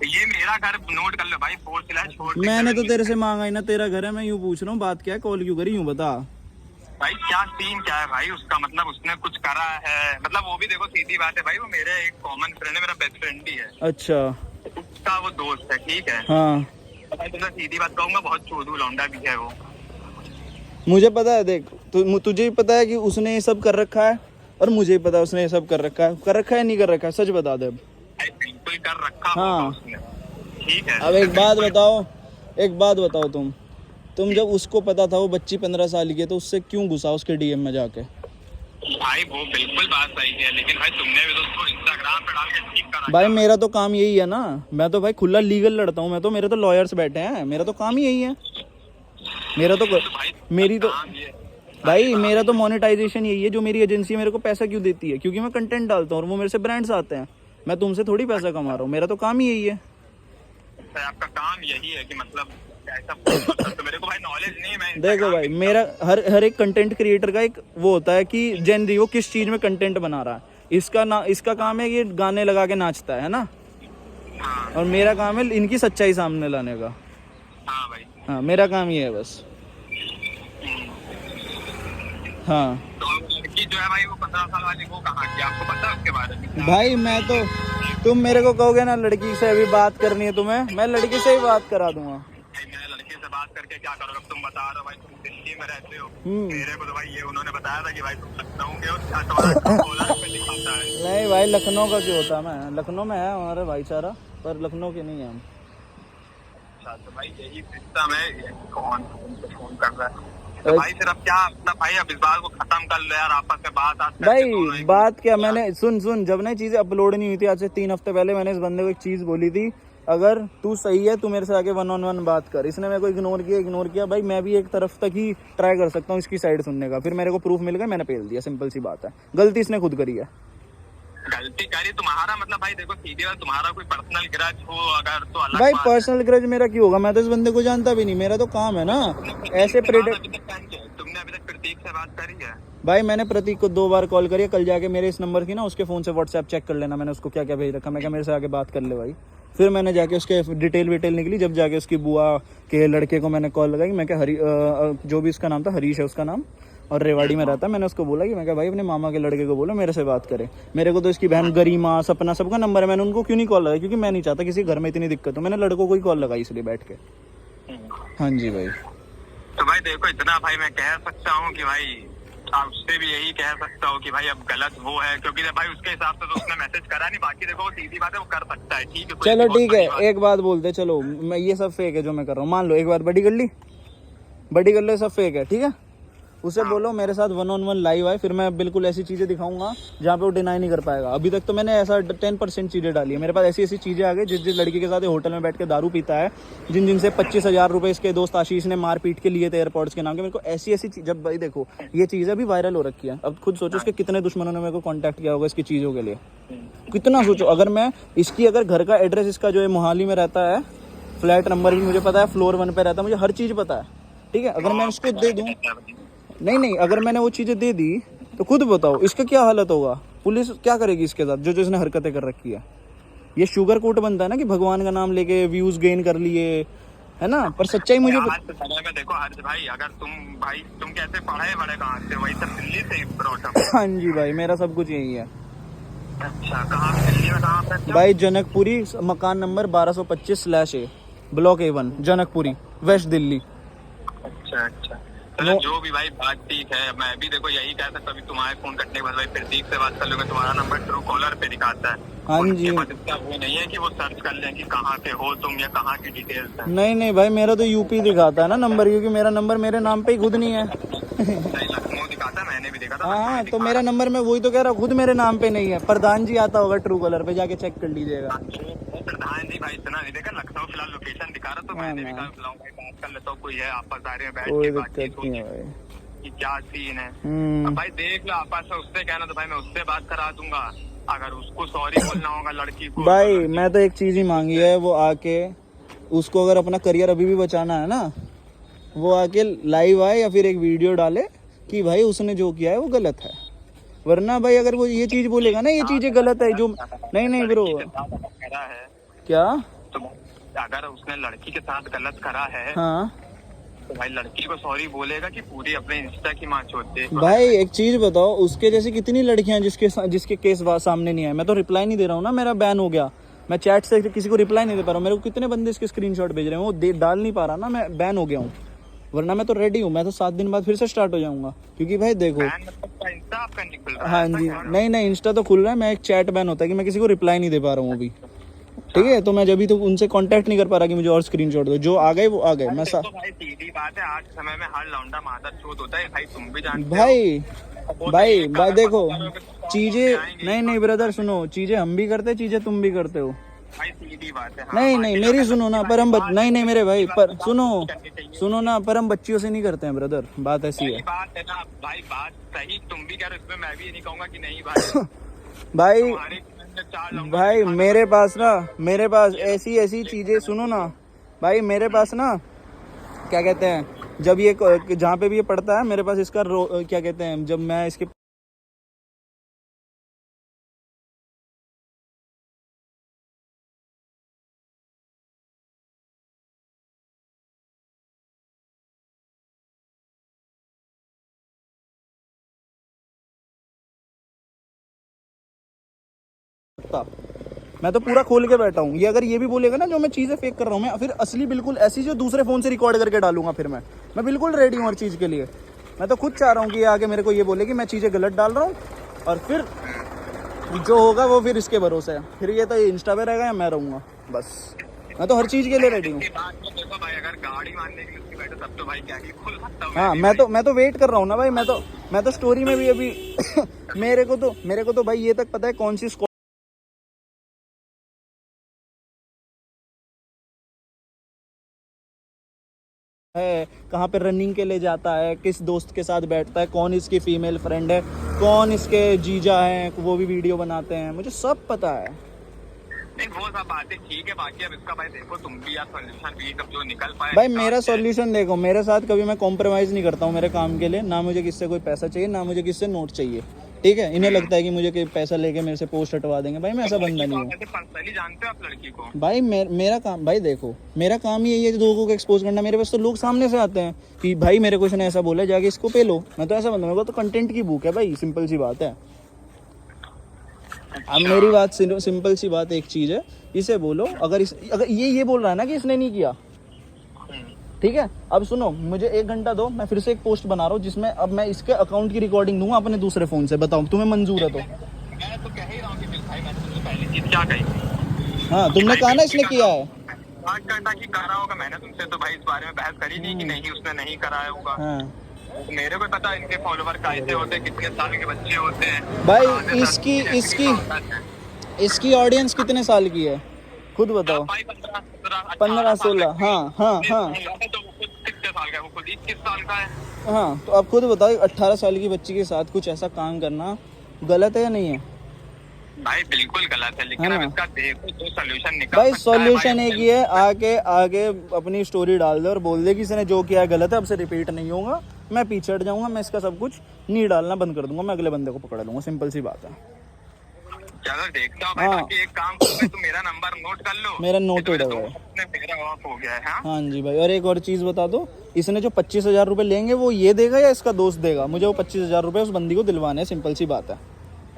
ये मेरा घर नोट कर लो भाई, 4/4। मैंने तो तेरे से मांगा ही ना, तेरा घर है, मैं यूँ पूछ रहा हूँ बात क्या है, कॉल क्यों करी यूँ बता भाई। क्या सीन क्या है भाई उसका, मतलब उसने कुछ करा है, मतलब वो भी देखो सीधी बात है भाई, वो मेरे एक कॉमन फ्रेंड है, मेरा बेस्ट फ्रेंड भी है। अच्छा उसका वो दोस्त है, ठीक है। हाँ भाई तुमने सीधी बात कहूंगा, बहुत चोदू लौंडा भी है वो। मुझे पता है, देख तुझे भी पता है कि उसने ये सब कर रखा है, और मुझे भी पता है उसने ये सब कर रखा है नहीं कर रखा है, सच बता दे अब। भाई बिल्कुल कर रखा हाँ। होगा उसने, ठीक है। अब एक बात बताओ तुम जब उसको पता था वो बच्ची 15 साल की है, तो उससे क्यों घुसा उसके डीएम में जाके? भाई वो बिल्कुल बात सही है, लेकिन भाई तुमने भी तो उसको इंस्टाग्राम पे डाल के ठीक करा। भाई मेरा तो काम यही है ना, मैं तो भाई खुला लीगल लड़ता हूँ, मैं तो, मेरे तो लॉयर्स बैठे हैं, मेरा तो काम ही यही है। मेरा तो मेरी तो भाई मेरा तो मोनेटाइजेशन यही है, जो मेरी एजेंसी मेरे को पैसा क्यों देती है, क्योंकि मैं कंटेंट डालता हूँ और वो मेरे से ब्रांड्स आते हैं, मैं तुमसे थोड़ी पैसा कमा रहा हूँ, मेरा तो काम ही यही है। आपका काम यही है कि मतलब ऐसा तो मेरे को भाई नॉलेज नहीं है। मैं देखो भाई मेरा हर एक कंटेंट क्रिएटर का एक वो होता है कि जनरी वो किस चीज में कंटेंट बना रहा है। इसका काम है कि गाने लगा के नाचता है ना, और मेरा काम है इनकी सच्चाई सामने लाने का। हाँ भाई, हाँ मेरा काम ये है बस। हाँ तो लड़की जो है भाई वो 15 साल वाली, वो कहाँ की, आपको पता है उसके बारे में? भाई मैं तो, तुम मेरे को कहोगे ना लड़की से अभी बात करनी है तुम्हें, मैं लड़की से ही बात करा दूंगा। मैं लड़के से बात करके क्या करोगे? तुम बता रहे हो भाई तुम दिल्ली में रहते हो, मेरे को तो भाई ये उन्होंने बताया था कि भाई तुम लखनऊ के हो, दिखाता है। नहीं भाई लखनऊ का क्यों होता है, मैं लखनऊ में है हमारा भाईचारा, पर लखनऊ के नहीं है हम। अच्छा तो भाई यही सिस्टम है। कौन फोन कर रहा है? तो भाई फिर अब क्या, अपना भाई अब इस बात को खत्म कर लो यार, आपस में बात भाई बात क्या, मैंने सुन जब ना चीजें अपलोड नहीं हुई थी आज से 3 हफ्ते पहले, मैंने इस बंदे को एक चीज बोली थी, अगर तू सही है तू मेरे से आके 1-on-1 बात कर। इसने मेरे को इग्नोर किया। भाई मैं भी एक तरफ तक ही ट्राई कर सकता हूँ इसकी साइड सुनने का, फिर मेरे को प्रूफ मिल गया, मैंने पेल दिया, सिंपल सी बात है। गलती इसने खुद करी है। गलती करी तुम्हारा मतलब भाई देखो सीधी बात, तुम्हारा कोई पर्सनल ग्रज हो अगर तो अलग भाई बात पर्सनल ग्रज मेरा क्यों होगा, मैं तो इस बंदे को जानता भी नहीं, मेरा तो काम है ना ऐसे तुमने अभी तक प्रतीक से बात करी है? भाई मैंने प्रतीक को 2 बार कॉल करी है, कल जाके मेरे इस नंबर की ना उसके फोन से व्हाट्सएप चेक कर लेना, मैंने उसको क्या क्या भेज रखा, मैं क्या मेरे से आके बात कर ले भाई। फिर मैंने जाके उसके डिटेल निकली, जब जाके उसकी बुआ के लड़के को मैंने कॉल लगाई, मैं क्या जो भी उसका नाम था, हरीश है उसका नाम, और रेवाड़ी में रहता है, मैंने उसको बोला कि मैं क्या भाई अपने मामा के लड़के को बोलो मेरे से बात करे। मेरे को तो इसकी बहन गरिमा सपना सबका नंबर है, मैंने उनको क्यों नहीं कॉल लगाई, क्योंकि मैं नहीं चाहता किसी घर में इतनी दिक्कत हो, मैंने लड़कों को ही कॉल लगाई इसलिए बैठ के। हाँ जी भाई। तो भाई देखो इतना भाई मैं कह सकता हूँ कि भाई आप उससे भी यही कह सकता हूँ कि भाई अब गलत वो है, क्योंकि भाई उसके हिसाब से तो उसने मैसेज करा नहीं, बाकी देखो वो सीधी बात है, वो कर सकता है, ठीक है। चलो ठीक है, एक बात बोलते, चलो मैं ये सब फेक है जो मैं कर रहा हूँ, मान लो एक बार बड़ी कर लो, सब फेक है, ठीक है। उसे बोलो मेरे साथ 1-on-1 लाइव आए, फिर मैं बिल्कुल ऐसी चीज़ें दिखाऊंगा जहाँ पे वो डिनाई नहीं कर पाएगा। अभी तक तो मैंने ऐसा 10% चीज़ें डाली है, मेरे पास ऐसी चीज़ें आ गई, जिस लड़की के साथ होटल में बैठ के दारू पीता है, जिनसे 25,000 रुपये इसके दोस्त आशीष ने मार पीट के लिए थे एयरपोर्ट्स के नाम के, मेरे को ऐसी चीज़, जब भाई देखो ये चीज़ अभी वायरल हो रखी है, अब खुद सोचो उसके कितने दुश्मनों ने मेरे को कॉन्टैक्ट किया होगा इसकी चीज़ों के लिए, कितना सोचो। अगर मैं इसकी अगर घर का एड्रेस इसका जो है मोहाली में रहता है, फ्लैट नंबर भी मुझे पता है, फ्लोर 1 पे रहता है, मुझे हर चीज़ पता है, ठीक है। अगर मैं उसको दे दूँ, नहीं अगर मैंने वो चीज़ें दे दी तो खुद बताओ इसका क्या हालत होगा, पुलिस क्या करेगी इसके साथ, जो इसने हरकतें कर रखी है। ये शुगर कोट बनता है ना कि भगवान का नाम लेके व्यूज गेन कर लिए, है ना, पर सच्चाई मुझे देखो हर्ष भाई, अगर तुम कैसे पढ़े बड़े कहाँ से, वही सब दिल्ली से ब्रॉट अप? हाँ जी भाई मेरा सब कुछ यही है। अच्छा कहाँ दिल्ली में कहाँ पे? भाई जनकपुरी, मकान number 1225/A, block A1, Janakpuri, west Delhi. अच्छा चलो जो भी भाई बात ठीक है, मैं भी देखो यही कह सकता हूँ, तुम्हारे फोन कटने के बाद भाई प्रतीक से बात कर लूंगा, तुम्हारा नंबर ट्रू कॉलर पे दिखाता है। हाँ जी। इसका वो नहीं है कि वो सर्च कर लें कि कहाँ के हो तुम या कहाँ की डिटेल्स है। नहीं भाई मेरा तो यूपी दिखाता है ना नंबर, क्योंकि मेरा नंबर मेरे नाम पे ही खुद नहीं है। लखनऊ दिखाता, मैंने भी देखा था। हाँ तो मेरा नंबर, मैं वही तो कह रहा हूँ, खुद मेरे नाम पे नहीं है। प्रधान जी आता होगा ट्रू कॉलर पे, जाके चेक कर लीजिएगा। प्रधान जी भाई इतना नहीं देखा, लखनऊ फिलहाल लोकेशन दिखा रहा, तो मैंने भी कहा भाई बात कर लेता हूँ, कोई है आपस आ रहे हैं बैठ के बातचीत होगी कि क्या सीन है। अब भाई देख लो आपस में, उससे कहना तो भाई मैं उससे बात करा दूंगा, अगर उसको सॉरी बोलना होगा लड़की को। भाई मैं तो एक चीज ही मांगी है, वो आके उसको अगर अपना करियर अभी भी बचाना है ना, वो आके लाइव आए या फिर एक वीडियो डाले कि भाई उसने जो किया है वो गलत है। वरना भाई अगर वो ये चीज बोलेगा ना ये चीजें गलत है जो, नहीं ब्रो क्या तो अगर उसने लड़की के साथ गलत करा है हाँ तो भाई लड़की को सॉरी बोलेगा कि पूरी अपने इंस्टा की माँ चोद दे? भाई एक चीज बताओ, उसके जैसी कितनी लड़कियां जिसके केस सामने नहीं आए। मैं तो रिप्लाई नहीं दे रहा हूँ ना, मेरा बैन हो गया, मैं चैट से किसी को रिप्लाई नहीं दे पा रहा हूँ। मेरे को कितने बंदे इसके स्क्रीनशॉट भेज रहे हैं, वो डाल नहीं पा रहा ना, मैं बैन हो गया हूँ। वरना मैं तो रेडी हूँ, मैं तो 7 दिन बाद फिर से स्टार्ट हो जाऊंगा। क्योंकि भाई देखो, इंस्टा आपका निकल रहा हाँ जी, नहीं इंस्टा तो खुल रहा है, मैं एक चैट बैन होता है कि मैं किसी को रिप्लाई नहीं दे पा रहा हूँ अभी, ठीक है। तो मैं जब भी तो उनसे कांटेक्ट नहीं कर पा रहा कि मुझे और स्क्रीनशॉट दो, जो आ गए वो आ गए। मैं तो भाई सीधी बात है, आज के समय में हर लौंडा मादर चोद होता है भाई, तुम भी जानते भाई देखो चीजें, नहीं ब्रदर सुनो, चीजें हम भी करते, चीजें तुम भी करते हो भाई, सीधी बात है। नहीं मेरी सुनो ना, पर हम नहीं मेरे भाई, पर सुनो ना, पर हम बच्चियों से नहीं करते हैं ब्रदर, बात ऐसी है। बात है ना भाई, बात सही, तुम भी कह रहे हो, इसमें मैं भी ये नहीं कहूंगा कि नहीं भाई। भाई मेरे पास ऐसी चीजें, सुनो ना भाई, मेरे पास ना क्या कहते हैं, जब ये जहाँ पे भी ये पढ़ता है मेरे पास इसका क्या कहते हैं, जब मैं इसके मैं तो पूरा खोल के बैठा हूँ। ये अगर ये भी बोलेगा ना जो मैं चीज़ें फेक कर रहा हूँ, मैं फिर असली बिल्कुल ऐसी जो दूसरे फ़ोन से रिकॉर्ड करके डालूंगा। फिर मैं बिल्कुल रेडी हूँ हर चीज़ के लिए। मैं तो खुद चाह रहा हूँ कि ये आगे मेरे को ये बोले कि मैं चीज़ें गलत डाल रहा हूँ, और फिर जो होगा वो फिर इसके भरोसे है। फिर ये तो ये इंस्टा पे रहेगा या मैं रहूँगा, बस। मैं तो हर चीज़ के लिए रेडी हूँ। हाँ, मैं तो वेट कर रहा हूँ ना भाई। मैं तो स्टोरी में भी अभी मेरे को तो भाई ये तक पता है कौन सी है, कहाँ पे रनिंग के लिए जाता है, किस दोस्त के साथ बैठता है, कौन इसकी फीमेल फ्रेंड है, कौन इसके जीजा हैं, वो भी वीडियो बनाते हैं, मुझे सब पता है। नहीं वो सब बातें ठीक है, बाकी अब इसका भाई देखो तुम भी यार सॉल्यूशन भी सब जो निकल पाए। भाई मेरा सॉल्यूशन देखो, मेरे साथ कभी मैं कॉम्प्रोमाइज़ नहीं करता हूँ मेरे काम के लिए। ना मुझे किससे कोई पैसा चाहिए, ना मुझे किससे नोट चाहिए, ठीक है। इन्हें लगता है कि मुझे पैसा लेके मेरे से पोस्ट हटवा देंगे, भाई मैं ऐसा बंदा नहीं हूँ। पर्सनली जानते हो आप लड़की को? भाई मेरा काम, भाई देखो मेरा काम ही यही है लोगों को एक्सपोज करना। मेरे पास तो लोग सामने से आते हैं कि भाई मेरे को इसने ऐसा बोला, जाके इसको पे लो। मैं तो ऐसा बंदा, मेरे को तो कंटेंट की बुक है भाई, सिंपल सी बात है। अब मेरी बात सिंपल सी बात एक चीज़ है, इसे बोलो अगर ये बोल रहा है ना कि इसने नहीं किया, ठीक है। अब सुनो, मुझे 1 घंटा दो, मैं फिर से एक पोस्ट बना रहा हूँ जिसमें अब मैं इसके अकाउंट की रिकॉर्डिंग दूंगा अपने दूसरे फोन से। बताओ तुम्हें मंजूर है तो? मैं तो कह ही रहा हूँ कि भाई मैंने तुमसे पहले चीज क्या कही। हाँ, तुमने कहा ना इसने किया है, कि करा होगा। मैंने तुमसे तो भाई इस बारे में बहस करी नहीं कि नहीं उसने नहीं कराया होगा। हाँ। तो मेरे को पता इनके फॉलोवर कैसे होते हैं, कितने साल के बच्चे होते हैं भाई। इसकी ऑडियंस कितने साल की है खुद बताओ? 15-16। हाँ। कितने साल का है वो? खुद 21 साल का है। हाँ, तो आप खुद बताओ 18 साल की बच्ची के साथ कुछ ऐसा काम करना गलत है या नहीं है? भाई बिल्कुल गलत है, लेकिन अब इसका देखो तो सॉल्यूशन निकल भाई सॉल्यूशन एक ही है, आगे अपनी स्टोरी डाल दे और बोल दे कि इसने जो किया है गलत है, अब से रिपीट नहीं होगा, मैं पीछे हट जाऊंगा, मैं इसका सब कुछ नहीं डालना बंद कर दूंगा, मैं अगले बंदे को पकड़ लूंगा। सिंपल सी बात है। चलो देखता हूँ भाई। बाकी एक काम करो, तुम मेरा नंबर नोट कर लो। मेरा नोटेड है भाई। मेरा ऑफ हो गया है। हाँ जी भाई। और एक और चीज बता दो, इसने जो 25,000 रुपए लेंगे वो ये देगा या इसका दोस्त देगा? मुझे वो 25,000 रुपए उस बंदी को दिलवाने हैं, सिंपल सी बात है।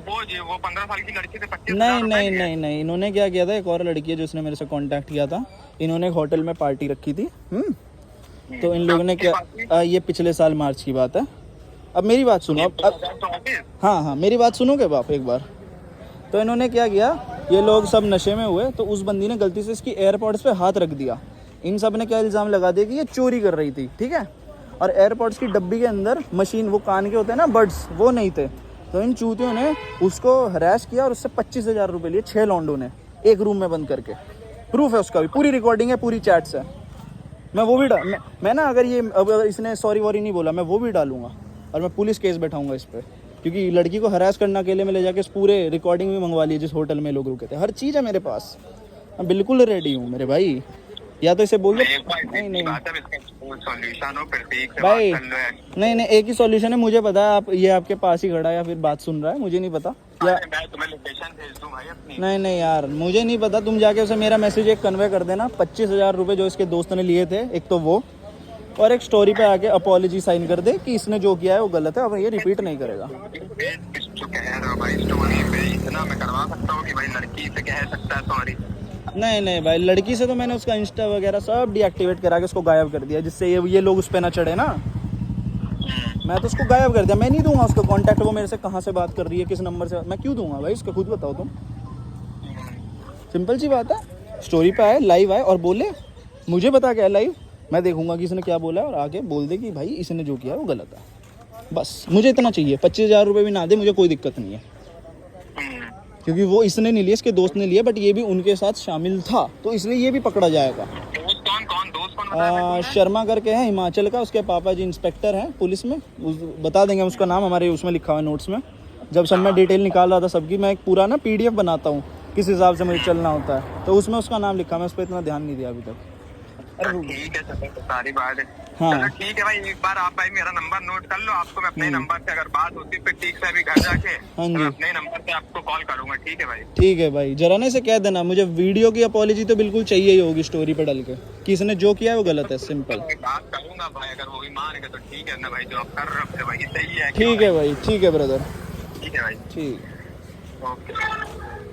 वो 15 साल की लड़की से 25,000 नहीं, इन्होंने क्या किया था, एक और लड़की है जो उसने मेरे से कांटेक्ट किया था, इन्होंने एक होटल में पार्टी रखी थी। तो इन लोगों ने क्या, ये पिछले साल मार्च की बात है। अब मेरी बात सुनो, हाँ मेरी बात सुनोगे बाप एक बार? तो इन्होंने क्या किया, ये लोग सब नशे में हुए, तो उस बंदी ने गलती से इसकी एयरपॉड्स पे हाथ रख दिया। इन सब ने क्या इल्ज़ाम लगा दिया कि ये चोरी कर रही थी, ठीक है। और एयरपॉड्स की डब्बी के अंदर मशीन, वो कान के होते हैं ना बड्स, वो नहीं थे। तो इन चूतियों ने उसको हरास किया और उससे 25,000 रुपये लिए, 6 लौंडों ने, एक रूम में बंद करके। प्रूफ है उसका भी, पूरी रिकॉर्डिंग है, पूरी चैट्स है। मैं वो भी मैं ना अगर इसने सॉरी वॉरी नहीं बोला, मैं वो भी डालूंगा और मैं पुलिस केस बैठाऊंगा इस पर। क्योंकि लड़की को हरास करने अकेले में ले जाके पूरे रिकॉर्डिंग भी मंगवा ली जिस होटल में लोग रुके थे, हर चीज़ है मेरे पास। मैं बिल्कुल रेडी हूँ मेरे भाई। या तो इसे बोल दो नहीं भाई, नहीं एक ही सॉल्यूशन है, मुझे पता है। आप ये आपके पास ही खड़ा है या फिर बात सुन रहा है, मुझे नहीं पता। या मैं तुम्हें लोकेशन भेज दूं भाई अपनी। नहीं नहीं यार, मुझे नहीं पता, तुम जाके उसे मेरा मैसेज एक कन्वे कर देना। 25,000 रुपये जो इसके दोस्त ने लिए थे, एक तो वो, और एक स्टोरी पे आके अपॉलॉजी साइन कर दे कि इसने जो किया है वो गलत है, अब ये रिपीट नहीं करेगा। जो कह रहे हो भाई स्टोरी पे इतना मैं करवा सकता हूँ कि भाई लड़की से कह सकता है सॉरी। नहीं नहीं भाई, लड़की से तो मैंने उसका इंस्टा वगैरह सब डीएक्टिवेट करा के उसको गायब कर दिया, जिससे ये लोग उस पर ना चढ़े ना। मैं तो उसको गायब कर दिया, मैं नहीं दूंगा उसका कांटेक्ट, वो मेरे से कहाँ से बात कर रही है, किस नंबर से, मैं क्यों दूंगा भाई उसका, खुद बताओ तुम। सिंपल सी बात है, स्टोरी पे आए, लाइव आए और बोले, मुझे बता के आए लाइव, मैं देखूंगा कि इसने क्या बोला है और आगे बोल दे कि भाई इसने जो किया है वो गलत है। बस मुझे इतना चाहिए, 25,000 रुपये भी ना दे, मुझे कोई दिक्कत नहीं है, क्योंकि वो इसने नहीं लिया, इसके दोस्त ने लिया, बट ये भी उनके साथ शामिल था, तो इसलिए ये भी पकड़ा जाएगा। दोस्त कौन दोस्त कौन बताया? शर्मा करके है, हिमाचल का, उसके पापा जी इंस्पेक्टर हैं पुलिस में, बता देंगे उसका नाम, हमारे उसमें लिखा हुआ है नोट्स में। जब सब मैं डिटेल निकाल रहा था सबकी, मैं एक पूरा ना PDF बनाता हूँ किस हिसाब से मुझे चलना होता है, तो उसमें उसका नाम लिखा, मैं उस पर इतना ध्यान नहीं दिया अभी तक। ठीक है चलो, तो सारी बात है। हाँ चलो ठीक है भाई, एक बार आप भाई मेरा नंबर नोट कर लो, आपको मैं अपने नंबर से अगर बात होती फिर ठीक से अभी घर जाके हाँ तो जी। मैं अपने नंबर से आपको कॉल करूंगा। ठीक है भाई? ठीक है भाई, जरा ना इसे कह देना, मुझे वीडियो की अपॉलॉजी तो बिल्कुल चाहिए ही होगी स्टोरी पे डल के, कि इसने जो किया है वो गलत है, सिंपल। मैं बात करूंगा भाई, अगर वो भी मान गए तो ठीक है ना भाई, जो आप कर रहे हो वही सही है। ठीक है भाई, ठीक है ब्रदर, ठीक है भाई, ठीक। ओके।